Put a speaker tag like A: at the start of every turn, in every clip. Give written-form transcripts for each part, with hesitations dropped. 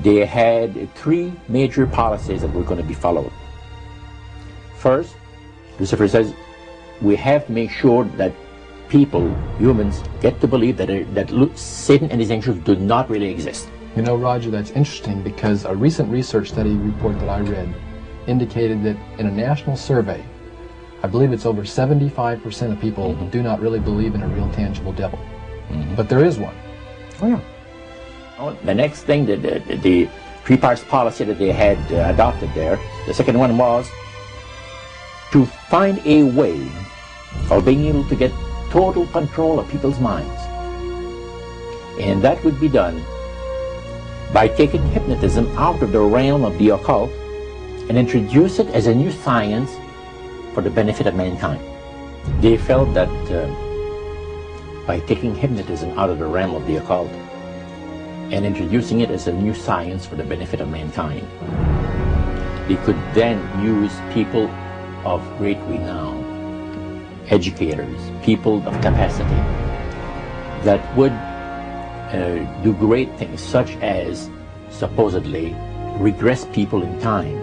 A: they had three major policies that were going to be followed. First, Lucifer says, we have to make sure that people, humans, get to believe that Satan and his angels do not really exist.
B: You know, Roger, that's interesting because a recent research study report that I read indicated that in a national survey, I believe it's over 75% of people do not really believe in a real tangible devil. But there is one.
A: Oh, yeah. Oh, the next thing, the three parts policy that they had adopted there, the second one was to find a way of being able to get total control of people's minds. And that would be done by taking hypnotism out of the realm of the occult and introduce it as a new science for the benefit of mankind. They felt that by taking hypnotism out of the realm of the occult and introducing it as a new science for the benefit of mankind, they could then use people of great renown, educators, people of capacity, that would do great things, such as supposedly regress people in time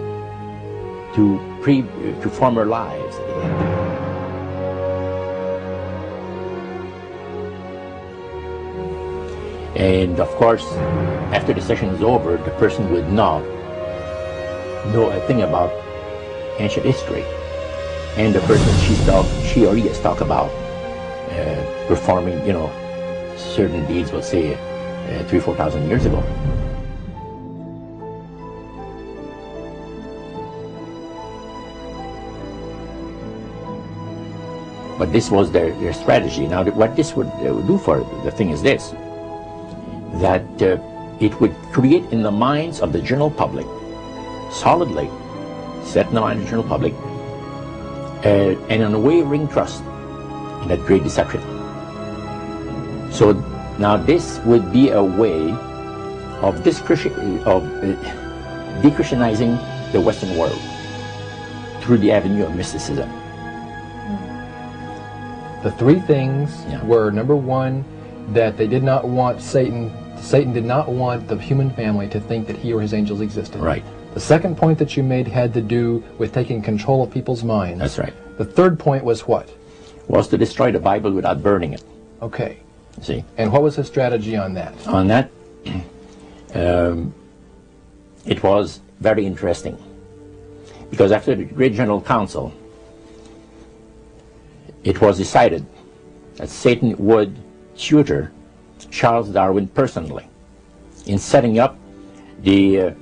A: to former lives. And of course, after the session is over, the person would not know a thing about ancient history. And the person she or he has talked about performing, you know, certain deeds, we'll say, 3,000 or 4,000 years ago. But this was their strategy. Now, what this would do for the thing is this, that it would create in the minds of the general public, solidly set in the mind of the general public, an unwavering trust in that great deception. So now this would be a way of de-Christianizing the Western world through the avenue of mysticism.
B: The three things were, number one, that they did not want Satan did not want the human family to think that he or his angels existed.
A: Right.
B: The second point that you made had to do with taking control of people's minds.
A: That's right.
B: The third point was what?
A: Was to destroy the Bible without burning it.
B: Okay.
A: See?
B: And what was his strategy on that?
A: On that, it was very interesting. Because after the Great General Council, it was decided that Satan would tutor Charles Darwin personally in setting up the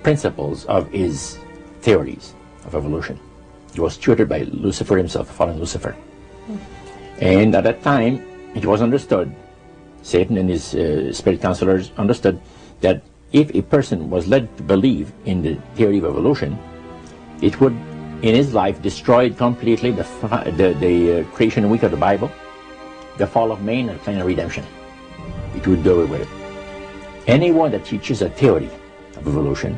A: principles of his theories of evolution. He was tutored by Lucifer himself, the fallen Lucifer. And at that time, it was understood, Satan and his spirit counselors understood, that if a person was led to believe in the theory of evolution, it would, in his life, destroy completely the creation week of the Bible, the fall of man, and the plan of redemption. It would do away with it. Anyone that teaches a theory of evolution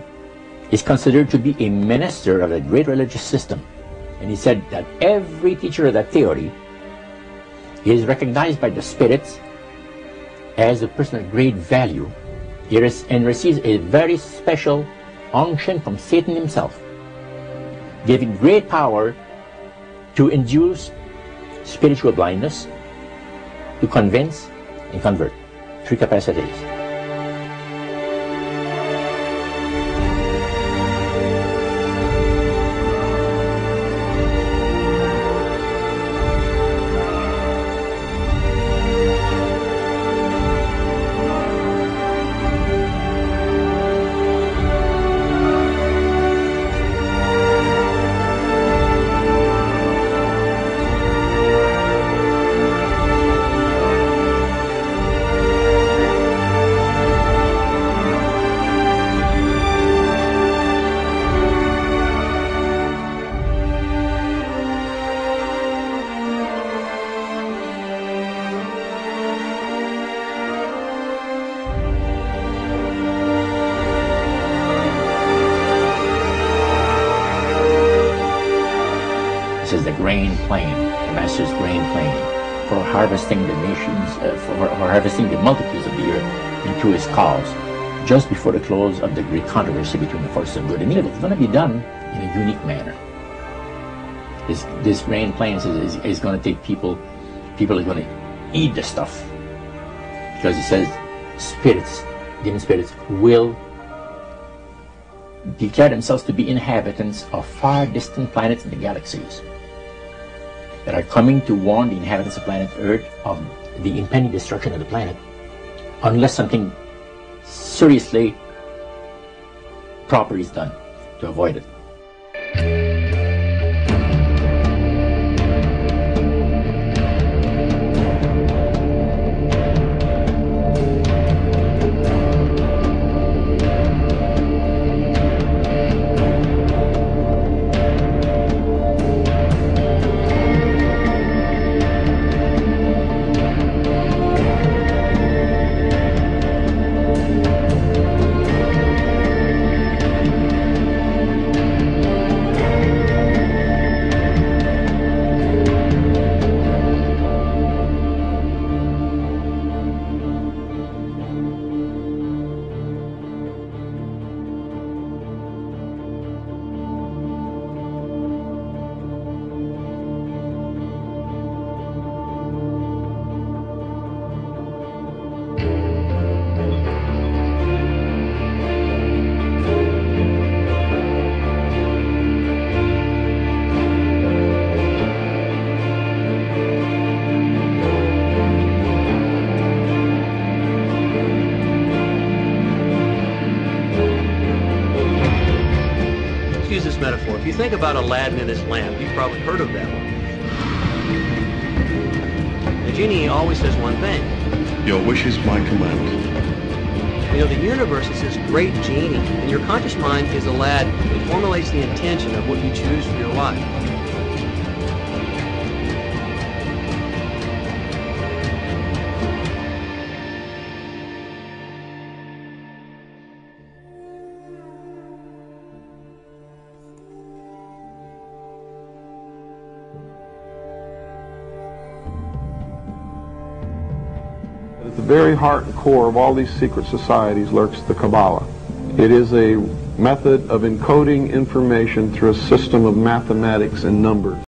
A: is considered to be a minister of a great religious system. And he said that every teacher of that theory is recognized by the spirits as a person of great value and receives a very special unction from Satan himself, giving great power to induce spiritual blindness, to convince and convert. Three capacities. This is the grain plain, the Master's grain plain, for harvesting the nations, for harvesting the multitudes of the earth. into his cause just before the close of the great controversy between the forces of good and evil. It's going to be done in a unique manner. This rain plans is going to take people are going to eat the stuff, because it says spirits, demon spirits, will declare themselves to be inhabitants of far distant planets in the galaxies that are coming to warn the inhabitants of planet Earth of the impending destruction of the planet unless something seriously proper is done to avoid it.
C: Use this metaphor. If you think about Aladdin and his lamp, you've probably heard of that one. The genie always says one thing.
D: Your wish is my command.
C: You know, the universe is this great genie, and your conscious mind is Aladdin. It formulates the intention of what you choose for your life.
E: At the very heart and core of all these secret societies lurks the Kabbalah. It is a method of encoding information through a system of mathematics and numbers.